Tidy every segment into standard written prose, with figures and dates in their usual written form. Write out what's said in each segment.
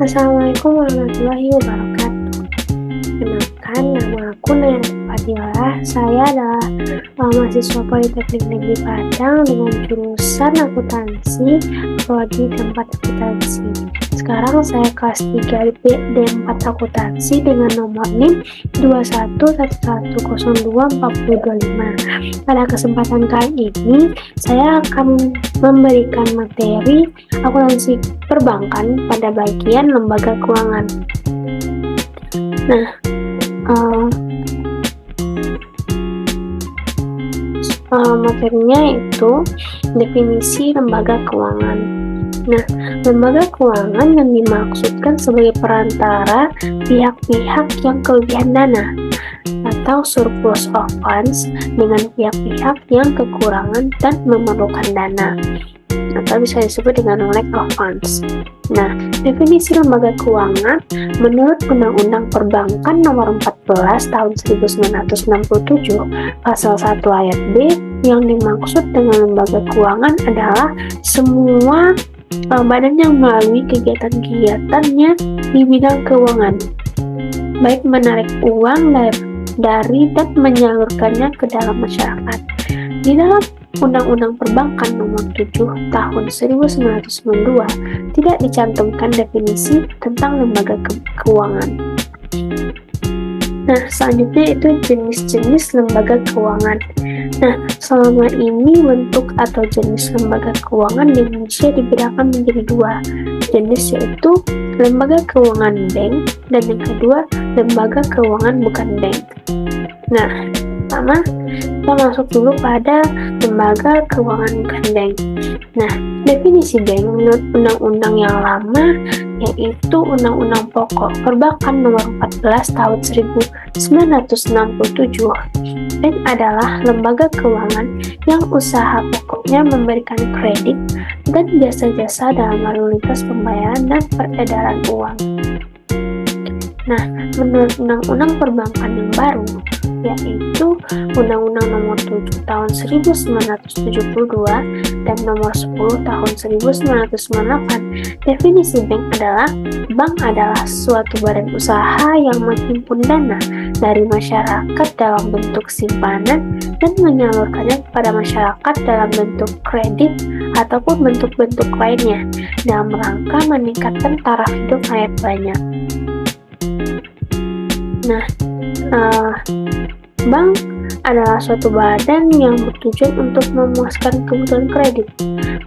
Assalamualaikum warahmatullahi wabarakatuh. Kenalkan, nama aku Naya Fadilah. Saya adalah mahasiswa Politeknik Negeri Padang dengan jurusan akuntansi, prodi D4 akuntansi. Sekarang saya kelas 3 D4 akuntansi dengan nomor NIM 2111024025. Pada kesempatan kali ini, saya akan memberikan materi akuntansi perbankan pada bagian lembaga keuangan. Nah, materinya itu definisi lembaga keuangan. Nah, lembaga keuangan yang dimaksudkan sebagai perantara pihak-pihak yang kelebihan dana atau surplus of funds dengan pihak-pihak yang kekurangan dan memerlukan dana, atau bisa disebut dengan lack of funds. Nah, definisi lembaga keuangan menurut Undang-Undang Perbankan Nomor 14 Tahun 1967 Pasal 1 Ayat B, yang dimaksud dengan lembaga keuangan adalah semua badan yang melalui kegiatan-kegiatannya di bidang keuangan, baik menarik uang dari dan menyalurkannya ke dalam masyarakat. Di dalam Undang-Undang Perbankan Nomor 7 Tahun 1992 tidak dicantumkan definisi tentang lembaga keuangan. Nah, selanjutnya itu jenis-jenis lembaga keuangan. Nah, selama ini bentuk atau jenis lembaga keuangan di Indonesia dibedakan menjadi dua jenis, yaitu lembaga keuangan bank dan yang kedua lembaga keuangan bukan bank. Nah, pertama kita masuk dulu pada lembaga keuangan bukan bank. Nah, definisi bank menurut undang-undang yang lama yaitu Undang-Undang Pokok Perbankan Nomor 14 Tahun 1967. Bank adalah lembaga keuangan yang usaha pokoknya memberikan kredit dan jasa-jasa dalam lalu lintas pembayaran dan peredaran uang. Nah, menurut Undang-Undang Perbankan yang baru, yaitu Undang-Undang Nomor 7 Tahun 1972 dan Nomor 10 Tahun 1998, definisi bank adalah suatu badan usaha yang menghimpun dana dari masyarakat dalam bentuk simpanan dan menyalurkannya kepada masyarakat dalam bentuk kredit ataupun bentuk-bentuk lainnya dalam rangka meningkatkan taraf hidup rakyat banyak. Nah, bank adalah suatu badan yang bertujuan untuk memuaskan kebutuhan kredit,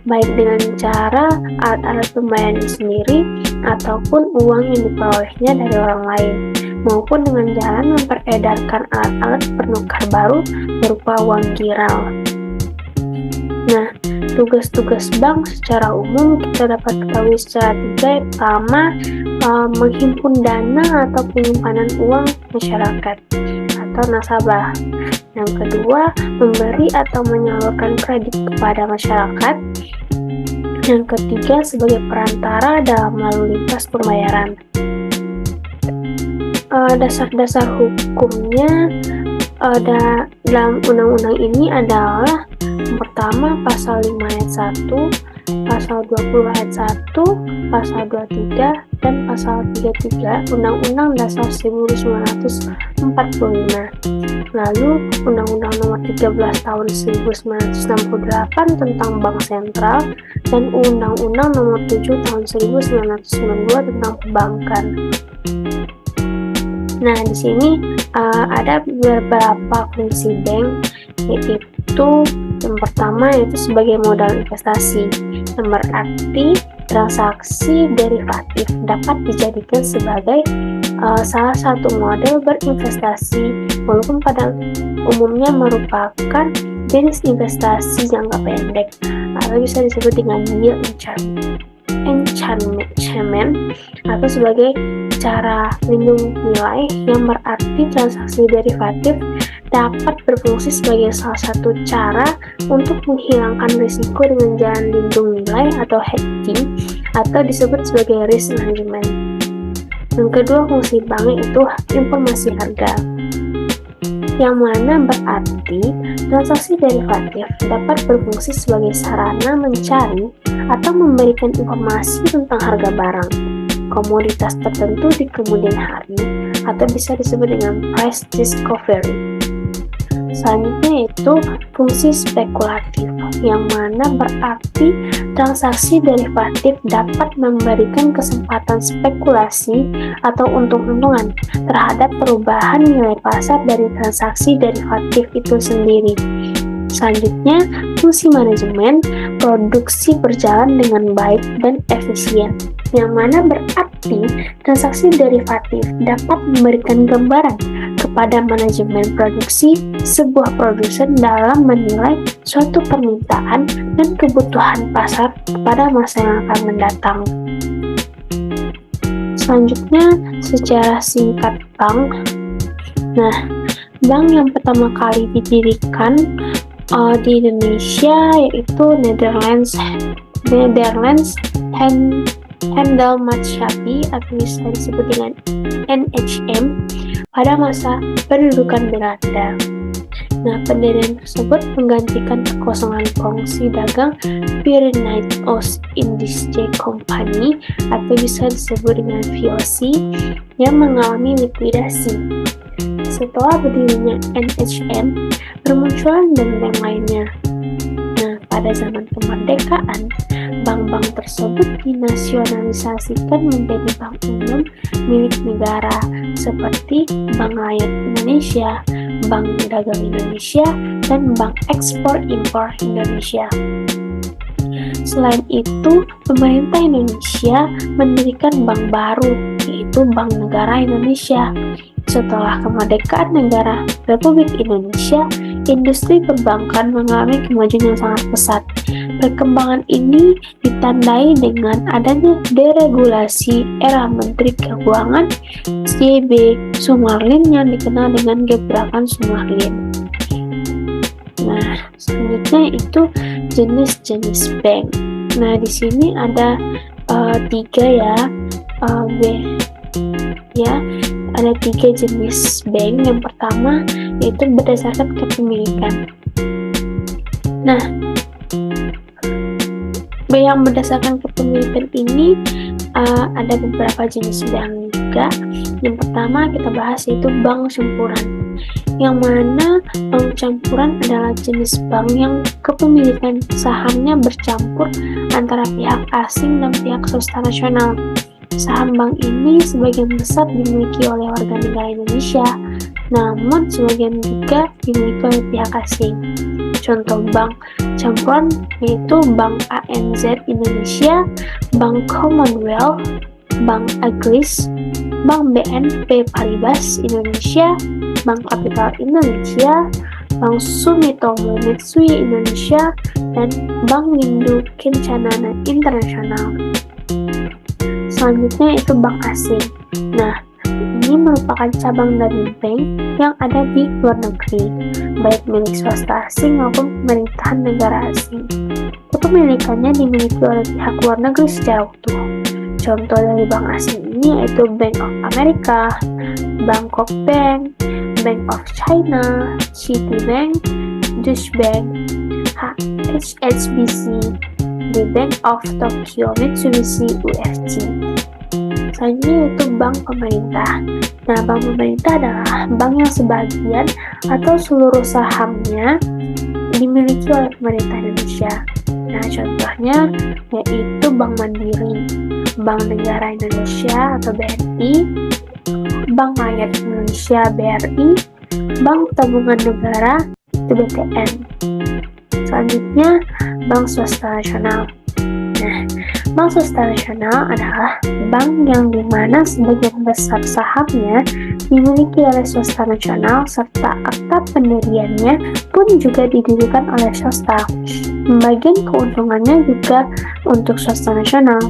baik dengan cara alat-alat pembayaran sendiri ataupun uang yang diperolehnya dari orang lain, maupun dengan jalan memperedarkan alat-alat penukar baru berupa uang giral. Nah, tugas-tugas bank secara umum kita dapat ketahui secara tiga. Pertama, menghimpun dana atau penyimpanan uang masyarakat atau nasabah. Yang kedua, memberi atau menyalurkan kredit kepada masyarakat. Yang ketiga, sebagai perantara dalam lalu lintas pembayaran. Dasar-dasar hukumnya dalam undang-undang ini adalah yang pertama pasal 5 ayat 1, pasal 20 ayat 1, pasal 23, dan pasal 33 Undang-Undang Dasar 1945. Lalu Undang-Undang Nomor 13 Tahun 1968 tentang Bank Sentral dan Undang-Undang Nomor 7 Tahun 1992 tentang perbankan. Nah, di sini ada beberapa fungsi bank, yaitu yang pertama yaitu sebagai modal investasi, yang berarti transaksi derivatif dapat dijadikan sebagai salah satu model berinvestasi, walaupun pada umumnya merupakan jenis investasi jangka pendek atau bisa disebut dengan yield enhancement atau sebagai cara lindung nilai, yang berarti transaksi derivatif dapat berfungsi sebagai salah satu cara untuk menghilangkan risiko dengan jalan lindung nilai atau hedging atau disebut sebagai risk management. Yang kedua, fungsi bank itu informasi harga. yang mana berarti transaksi derivatif dapat berfungsi sebagai sarana mencari atau memberikan informasi tentang harga barang, komoditas tertentu di kemudian hari, atau bisa disebut dengan price discovery. Selanjutnya itu fungsi spekulatif, yang mana berarti transaksi derivatif dapat memberikan kesempatan spekulasi atau untung-untungan terhadap perubahan nilai pasar dari transaksi derivatif itu sendiri. Selanjutnya, fungsi manajemen produksi berjalan dengan baik dan efisien, yang mana berarti transaksi derivatif dapat memberikan gambaran kepada manajemen produksi sebuah produsen dalam menilai suatu permintaan dan kebutuhan pasar pada masa yang akan mendatang. Selanjutnya, secara singkat bank. Nah, bank yang pertama kali didirikan di Indonesia yaitu Netherlands Handelsmaatschappij atau bisa disebut dengan NHM pada masa pendudukan Belanda. Nah, pendirian tersebut menggantikan kekosongan fungsi dagang Verenigd Oost-Indische Compagnie atau bisa disebut dengan VOC yang mengalami likuidasi. Setelah berdirinya NHM, bermunculan bank lainnya. Nah, pada zaman kemerdekaan, bank-bank tersebut dinasionalisasikan menjadi bank umum milik negara seperti Bank Rakyat Indonesia, Bank Dagang Indonesia, dan Bank Ekspor-Impor Indonesia. Selain itu, pemerintah Indonesia mendirikan bank baru, yaitu Bank Negara Indonesia. Setelah kemerdekaan negara Republik Indonesia, industri perbankan mengalami kemajuan yang sangat pesat. Perkembangan ini ditandai dengan adanya deregulasi era Menteri Keuangan S.Y.B. Sumarlin yang dikenal dengan gebrakan Sumarlin. Nah, selanjutnya itu jenis-jenis bank. Nah, di sini ada tiga ada tiga jenis bank. Yang pertama yaitu berdasarkan kepemilikan. Nah, yang berdasarkan kepemilikan ini ada beberapa jenis bank juga. Yang pertama kita bahas yaitu bank campuran, yang mana bank campuran adalah jenis bank yang kepemilikan sahamnya bercampur antara pihak asing dan pihak swasta nasional. Saham bank ini sebagian besar dimiliki oleh warga negara Indonesia, namun sebagian juga dimiliki oleh pihak asing. Contoh bank campuran yaitu Bank ANZ Indonesia, Bank Commonwealth, Bank Agris, Bank BNP Paribas Indonesia, Bank Kapital Indonesia, Bank Sumitomo Mitsui Indonesia, dan Bank Windu Kencana Internasional. Selanjutnya itu bank asing. Nah, ini merupakan cabang dari bank yang ada di luar negeri, baik milik swasta asing maupun pemerintahan negara asing. Kepemilikannya dimiliki oleh pihak luar negeri secara utuh. Contoh dari bank asing ini yaitu Bank of America, Bangkok Bank, Bank of China, Citibank, Deutsche Bank, HSBC, The Bank of Tokyo, Mitsubishi UFJ. Selanjutnya itu bank pemerintah. Nah, bank pemerintah adalah bank yang sebagian atau seluruh sahamnya dimiliki oleh pemerintah Indonesia. Nah, contohnya yaitu Bank Mandiri, Bank Negara Indonesia atau BNI, Bank Rakyat Indonesia BRI, Bank Tabungan Negara itu BTN. Selanjutnya, Bank Swasta Nasional. Nah, Bank Swasta Nasional adalah bank yang dimana sebagian besar sahamnya dimiliki oleh swasta nasional serta akta pendiriannya pun juga didirikan oleh swasta. Pembagian keuntungannya juga untuk swasta nasional.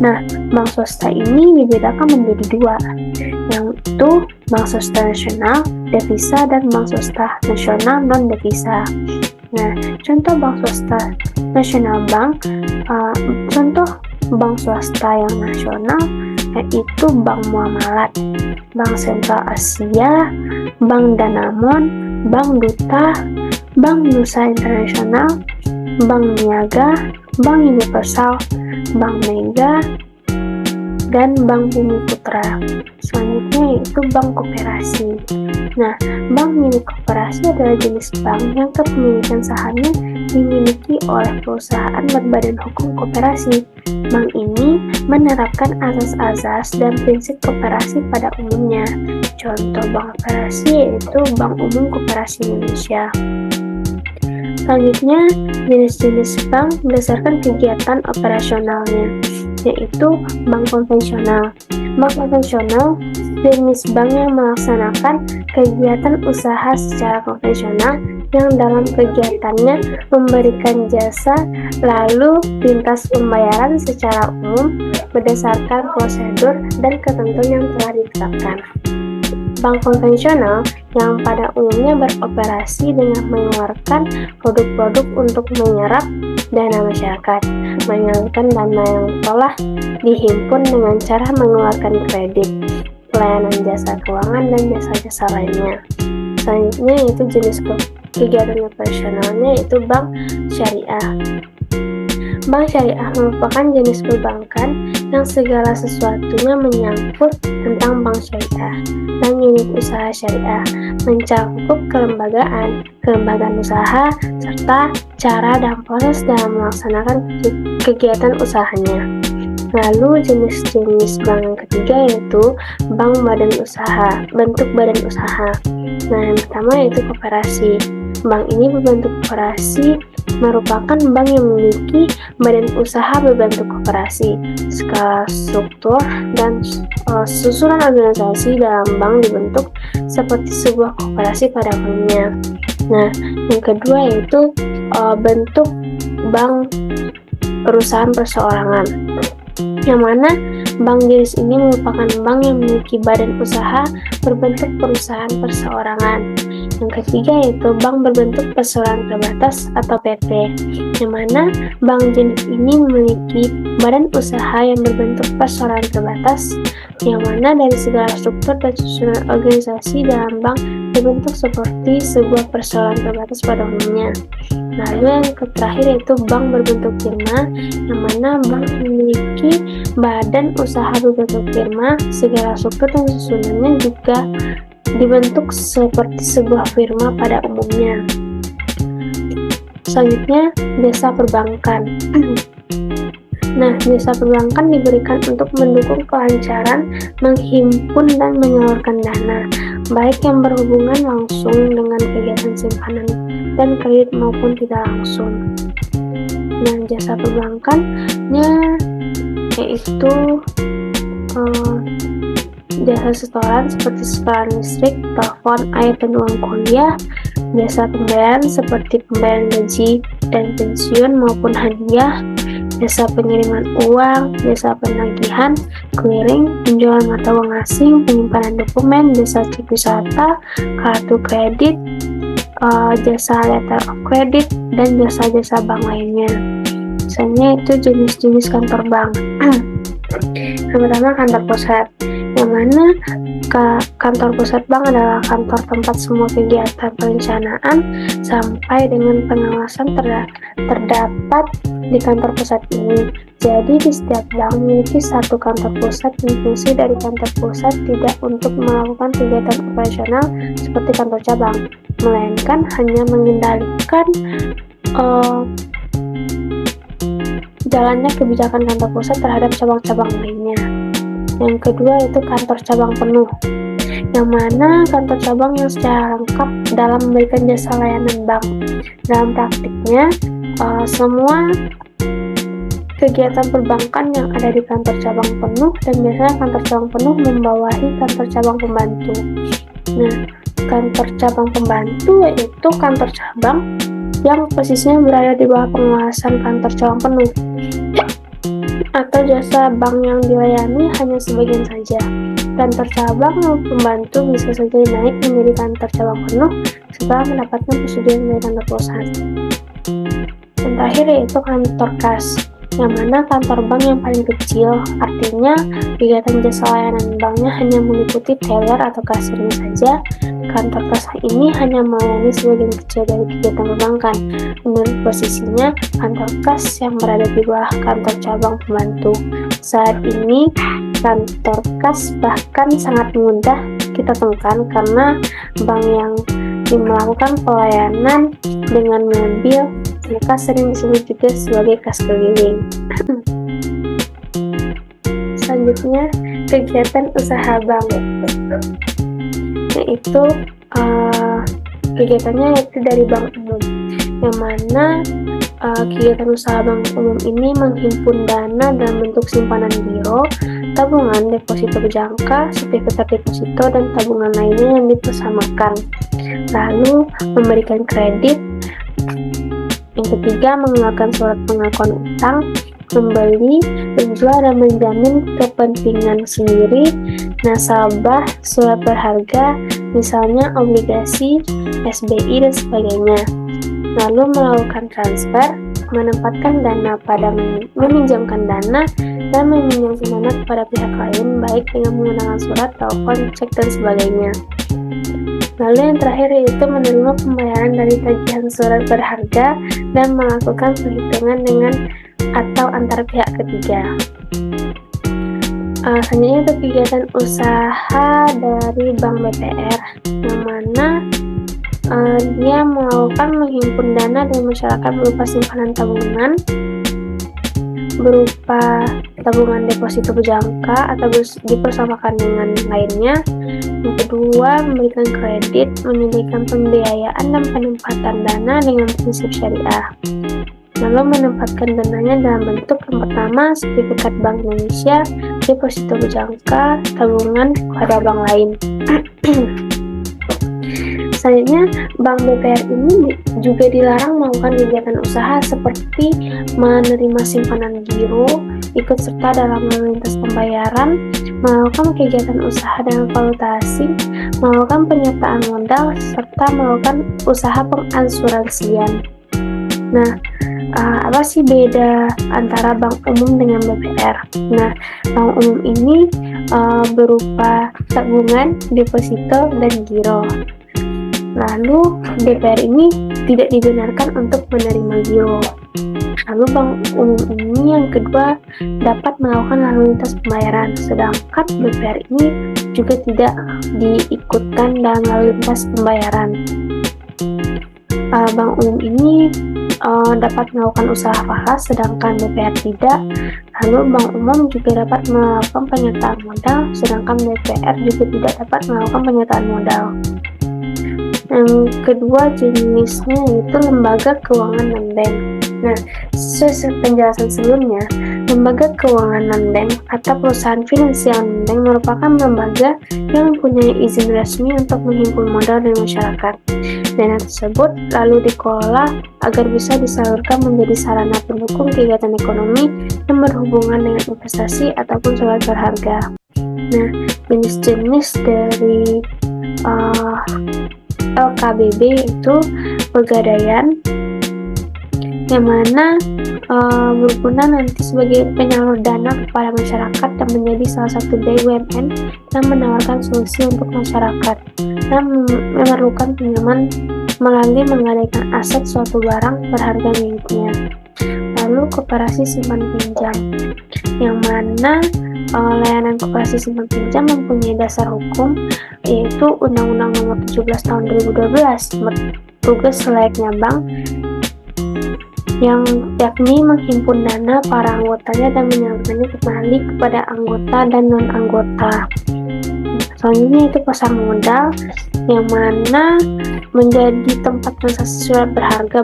Nah, bank swasta ini dibedakan menjadi dua, yaitu bank swasta nasional devisa dan bank swasta nasional non devisa. Nah, contoh bank swasta nasional contoh bank swasta yang nasional yaitu Bank Muamalat, Bank Sentral Asia, Bank Danamon, Bank Duta, Bank Nusa Internasional, Bank Niaga, Bank Universal, Bank Mega, dan Bank Bumi Putra. Selanjutnya yaitu bank koperasi. Nah, bank milik koperasi adalah jenis bank yang kepemilikan sahamnya dimiliki oleh perusahaan berbadan hukum koperasi. Bank ini menerapkan asas-asas dan prinsip koperasi pada umumnya. Contoh bank koperasi yaitu Bank Umum Koperasi Indonesia. Selanjutnya, jenis-jenis bank berdasarkan kegiatan operasionalnya, yaitu bank konvensional. Bank konvensional jenis bank yang melaksanakan kegiatan usaha secara konvensional yang dalam kegiatannya memberikan jasa lalu lintas pembayaran secara umum berdasarkan prosedur dan ketentuan yang telah ditetapkan. Bank konvensional yang pada umumnya beroperasi dengan mengeluarkan produk-produk untuk menyerap dana masyarakat, menyalurkan dana yang telah dihimpun dengan cara mengeluarkan kredit, pelayanan jasa keuangan, dan jasa-jasa lainnya. Selanjutnya yaitu jenis kegiatan operasionalnya yaitu bank syariah. Bank syariah merupakan jenis perbankan yang segala sesuatunya menyangkut tentang bank syariah. Bank unit usaha syariah mencakup kelembagaan usaha, serta cara dan proses dalam melaksanakan kegiatan usahanya. Lalu jenis-jenis bank yang ketiga yaitu bank badan usaha, bentuk badan usaha. Nah, yang pertama yaitu koperasi. Bank ini berbentuk koperasi merupakan bank yang memiliki badan usaha berbentuk koperasi. Skala struktur dan susunan organisasi dalam bank dibentuk seperti sebuah koperasi pada umumnya. Nah, yang kedua yaitu bentuk bank perusahaan perseorangan, yang mana bank jenis ini merupakan bank yang memiliki badan usaha berbentuk perusahaan perseorangan. Yang ketiga yaitu bank berbentuk perseroan terbatas atau PT, yang mana bank jenis ini memiliki badan usaha yang berbentuk perseroan terbatas, yang mana dari segala struktur dan susunan organisasi dalam bank dibentuk seperti sebuah perseroan terbatas pada umumnya. Lalu yang terakhir yaitu bank berbentuk firma, yang mana bank memiliki badan usaha berbentuk firma, segala struktur dan susunannya juga dibentuk seperti sebuah firma pada umumnya. Selanjutnya, jasa perbankan. Nah, jasa perbankan diberikan untuk mendukung kelancaran menghimpun dan menyalurkan dana, baik yang berhubungan langsung dengan kegiatan simpanan dan kredit maupun tidak langsung. Nah, jasa perbankannya yaitu jasa setoran seperti setoran listrik, telepon, air, dan uang kuliah, jasa pembayaran seperti pembayaran gaji dan pensiun maupun hadiah, jasa pengiriman uang, jasa penagihan, clearing, penjualan mata uang asing, penyimpanan dokumen, jasa cek wisata, kartu kredit, jasa letter of credit, dan jasa-jasa bank lainnya. Misalnya itu jenis-jenis kantor bank. Yang pertama kantor pusat, yang mana kantor pusat bank adalah kantor tempat semua kegiatan perencanaan sampai dengan pengawasan terdapat di kantor pusat ini. Jadi di setiap bank memiliki satu kantor pusat dan fungsi dari kantor pusat tidak untuk melakukan kegiatan operasional seperti kantor cabang, melainkan hanya mengendalikan jalannya kebijakan kantor pusat terhadap cabang-cabang lainnya. Yang kedua itu kantor cabang penuh, yang mana kantor cabang yang secara lengkap dalam memberikan jasa layanan bank. Dalam praktiknya, semua kegiatan perbankan yang ada di kantor cabang penuh, dan biasanya kantor cabang penuh membawahi kantor cabang pembantu. Nah, kantor cabang pembantu yaitu kantor cabang yang posisinya berada di bawah pengawasan kantor cabang penuh, atau jasa bank yang dilayani hanya sebagian saja. Kantor cabang maupun pembantu bisa saja naik menjadi kantor cabang penuh setelah mendapatkan persetujuan dari kantor pusat. Dan terakhir yaitu kantor kas. yang mana kantor bank yang paling kecil. Artinya, kegiatan jasa layanan banknya hanya meliputi teller atau kasirnya saja. Kantor kas ini hanya melayani sebagian kecil dari kegiatan perbankan. Menurut posisinya, kantor kas yang berada di bawah kantor cabang pembantu. Saat ini, kantor kas bahkan sangat mudah kita temukan karena bank yang melakukan pelayanan dengan mobil, maka sering disebut juga sebagai kas keliling. Selanjutnya, kegiatan usaha bank, yaitu kegiatannya yaitu dari bank umum, yang mana kegiatan usaha bank umum ini menghimpun dana dalam bentuk simpanan giro, tabungan, deposito berjangka, sertifikat deposito, dan tabungan lainnya yang dipersamakan. Lalu memberikan kredit. Yang ketiga, mengeluarkan surat pengakuan utang, membeli, menjual, dan menjamin kepentingan sendiri, nasabah, surat berharga, misalnya obligasi, SBI, dan sebagainya. Lalu melakukan transfer, menempatkan dana pada meminjamkan dana, dan meminjamkan dana kepada pihak lain, baik dengan menggunakan surat, telepon, cek, dan sebagainya. Lalu yang terakhir yaitu menerima pembayaran dari tagihan surat berharga dan melakukan perhitungan dengan atau antar pihak ketiga. Selanjutnya itu kegiatan usaha dari Bank BTR, yang mana dia melakukan menghimpun dana dari masyarakat berupa simpanan tabungan, berupa tabungan deposito berjangka atau dipersamakan dengan lainnya. Yang kedua, memberikan kredit, menyediakan pembiayaan dan penempatan dana dengan prinsip syariah. Lalu menempatkan dananya dalam bentuk yang pertama, sertifikat Bank Indonesia, deposito berjangka, tabungan kepada bank lain. Selanjutnya, Bank BTR ini juga dilarang melakukan kegiatan usaha seperti menerima simpanan giro, ikut serta dalam lalu lintas pembayaran, melakukan kegiatan usaha dengan valuta asing, melakukan penyertaan modal, serta melakukan usaha pengasuransian. Nah, apa sih beda antara bank umum dengan BPR? Nah, bank umum ini berupa tabungan, deposito, dan giro. Lalu BPR ini tidak dibenarkan untuk menerima giro. Lalu bank umum ini yang kedua dapat melakukan lalu lintas pembayaran, sedangkan BPR ini juga tidak diikutkan dalam lalu lintas pembayaran. Bank umum ini dapat melakukan usaha falas, sedangkan BPR tidak. Lalu bank umum juga dapat melakukan penyertaan modal, sedangkan BPR juga tidak dapat melakukan penyertaan modal. Yang kedua jenisnya yaitu lembaga keuangan non-bank. Nah, sesuai penjelasan sebelumnya, lembaga keuangan non-bank atau perusahaan finansial non-bank merupakan lembaga yang mempunyai izin resmi untuk menghimpun modal dari masyarakat. Dana tersebut lalu dikelola agar bisa disalurkan menjadi sarana pendukung kegiatan ekonomi yang berhubungan dengan investasi ataupun surat berharga. Nah, jenis-jenis dari LKBB itu pegadaian, yang mana berguna nanti sebagai penyalur dana kepada masyarakat dan menjadi salah satu BUMN yang menawarkan solusi untuk masyarakat dan memerlukan pinjaman melalui menggadaikan aset suatu barang berharga miliknya. Lalu koperasi simpan pinjam, yang mana layanan koperasi simpan pinjam mempunyai dasar hukum yaitu Undang-Undang Nomor 17 Tahun 2012 bertugas selayaknya bank, yang yakni menghimpun dana para anggotanya dan menyalurkannya kembali kepada anggota dan non-anggota. Selanjutnya itu pasar modal, yang mana menjadi tempat transaksi surat berharga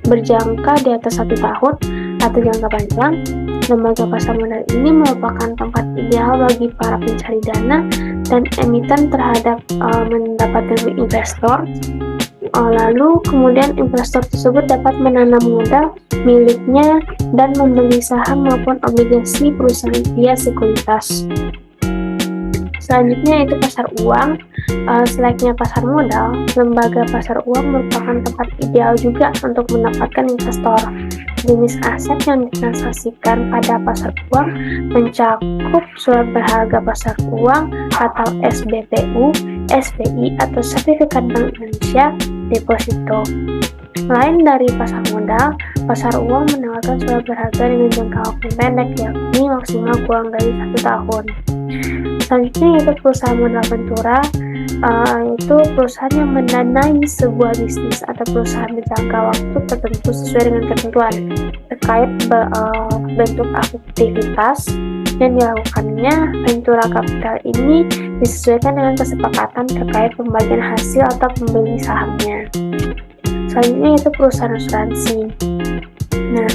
berjangka di atas 1 tahun atau jangka panjang. Lembaga pasar modal ini merupakan tempat ideal bagi para pencari dana dan emiten terhadap mendapatkan investor. Lalu kemudian investor tersebut dapat menanam modal miliknya dan membeli saham maupun obligasi perusahaan via sekuritas. Selanjutnya itu pasar uang, Selayaknya pasar modal, lembaga pasar uang merupakan tempat ideal juga untuk mendapatkan investor. Jenis aset yang ditransaksikan pada pasar uang mencakup surat berharga pasar uang atau SBPU, SPI atau Sertifikat Bank Indonesia Deposito. Lain dari pasar modal, pasar uang menawarkan surat berharga dengan jangka waktu pendek, yakni maksimal kurang dari 1 tahun. Selanjutnya yaitu perusahaan modal ventura, itu perusahaan yang mendanai sebuah bisnis atau perusahaan berjangka waktu tertentu sesuai dengan ketentuan terkait bentuk aktivitas yang dilakukannya. Ventura capital ini disesuaikan dengan kesepakatan terkait pembagian hasil atau pembeli sahamnya. Selanjutnya yaitu perusahaan asuransi. Nah,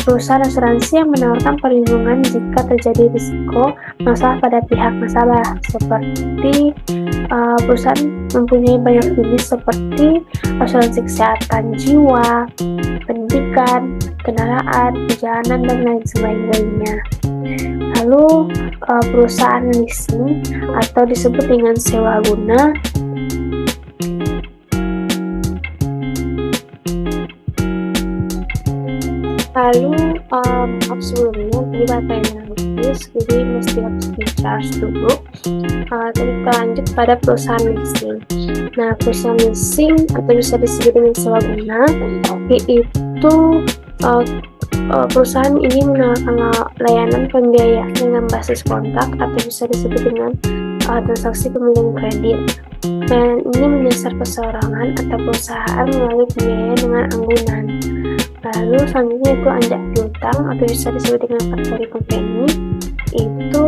perusahaan asuransi yang menawarkan perlindungan jika terjadi risiko masalah pada pihak nasabah, seperti perusahaan mempunyai banyak jenis seperti asuransi kesehatan jiwa, pendidikan, kendaraan, perjalanan, dan lain sebagainya. Lalu perusahaan leasing atau disebut dengan sewa guna. Lalu sebelumnya tadi bahasanya lupus, jadi mesti harus di-charge dulu. Tadi kita lanjut pada perusahaan leasing. Nah, perusahaan leasing atau bisa disebut dengan sewa guna, yaitu perusahaan ini menawarkan layanan pembiayaan dengan basis kontrak atau bisa disebut dengan transaksi pemilihan kredit. Dan ini menyasar perseorangan atau perusahaan melalui pembiayaan dengan anggunan. Lalu selanjutnya itu anjak piutang atau bisa disebut dengan factory company, itu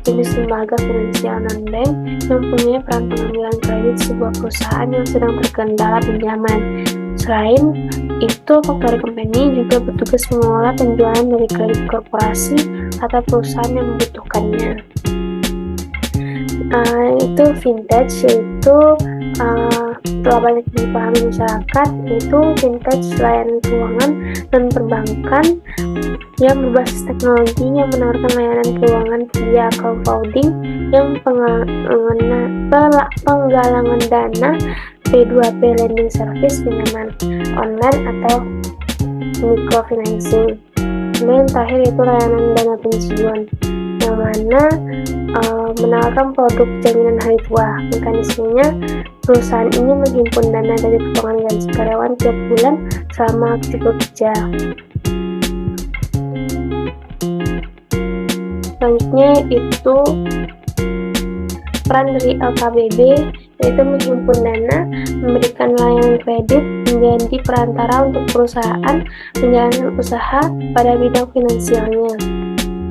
jenis lembaga finansial non-bank yang mempunyai peran pengambilan kredit sebuah perusahaan yang sedang terkendala pinjaman. Selain itu, factory company juga bertugas mengelola penjualan dari kredit korporasi atau perusahaan yang membutuhkannya. Itu vintage, yaitu telah banyak dipahami masyarakat, yaitu vintage layanan keuangan dan perbankan yang berbasis teknologi yang menawarkan layanan keuangan via crowdfunding yang penggalangan dana, P2P lending service, pinjaman online atau microfinancing. Kemudian terakhir itu layanan dana pensiun yang mana menawarkan produk jaminan hari tua. Mekanismenya, perusahaan ini menghimpun dana dari potongan gaji karyawan tiap bulan selama aktif bekerja. Selanjutnya itu peran dari LKBB, yaitu menghimpun dana, memberikan layanan kredit, menjadi perantara untuk perusahaan menjalankan usaha pada bidang finansialnya.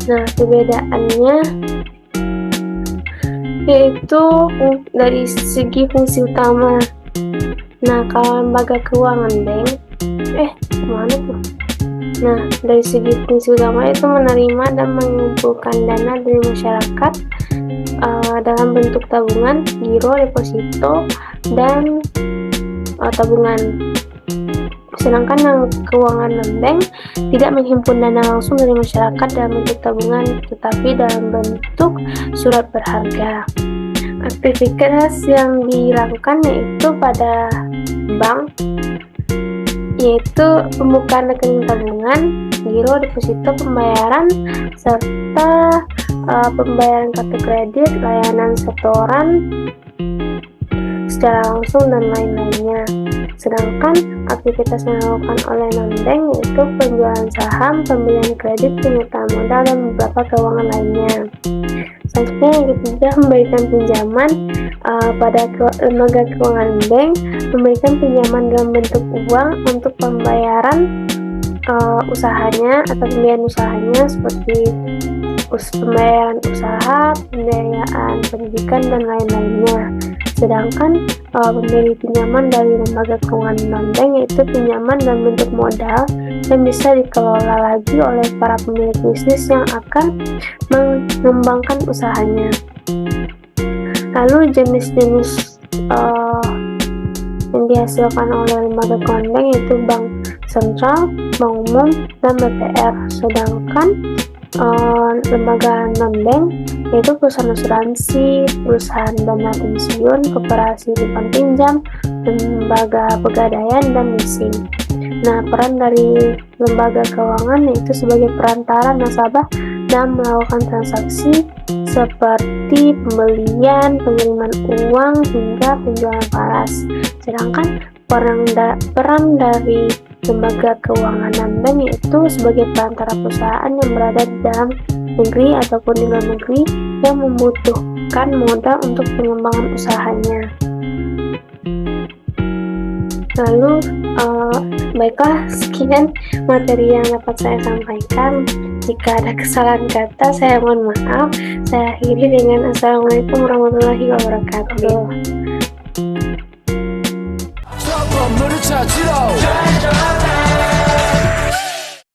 Nah, perbedaannya yaitu dari segi fungsi utama. Nah, kalau lembaga keuangan bank, mana tuh? Nah, dari segi fungsi utama itu menerima dan mengumpulkan dana dari masyarakat dalam bentuk tabungan, giro, deposito, dan tabungan. Sedangkan yang keuangan non-bank tidak menghimpun dana langsung dari masyarakat dalam bentuk tabungan, tetapi dalam bentuk surat berharga. Aktivitas yang dilakukan yaitu pada bank, yaitu pembukaan rekening tabungan, giro, deposito, pembayaran, serta pembayaran kartu kredit, layanan setoran secara langsung, dan lain-lainnya. Sedangkan aktivitas yang dilakukan oleh non-bank yaitu penjualan saham, pembelian kredit, penyertaan modal, dan beberapa keuangan lainnya. Selanjutnya yang ketiga, memberikan pinjaman pada lembaga keuangan bank, memberikan pinjaman dalam bentuk uang untuk pembayaran usahanya atau pembiayaan usahanya, seperti pembayaran usaha, pembiayaan pendidikan, dan lain-lainnya. Sedangkan pemberi pinjaman dari lembaga keuangan non-bank yaitu pinjaman dalam bentuk modal yang bisa dikelola lagi oleh para pemilik bisnis yang akan mengembangkan usahanya. Lalu jenis-jenis yang dihasilkan oleh lembaga keuangan bank yaitu bank sentral, bank umum, dan BPR. Sedangkan lembaga non-bank yaitu perusahaan asuransi, perusahaan dana pensiun, koperasi simpan pinjam, lembaga pegadaian, dan leasing. Nah, peran dari lembaga keuangan yaitu sebagai perantara nasabah dalam melakukan transaksi seperti pembelian, pengiriman uang, hingga penjualan falas. Sedangkan peran dari lembaga keuangan non-bank yaitu sebagai perantara perusahaan yang berada di dalam negeri ataupun di luar negeri yang membutuhkan modal untuk pengembangan usahanya. Lalu, baiklah, sekian materi yang dapat saya sampaikan. Jika ada kesalahan kata, saya mohon maaf. Saya akhiri dengan Assalamualaikum warahmatullahi wabarakatuh.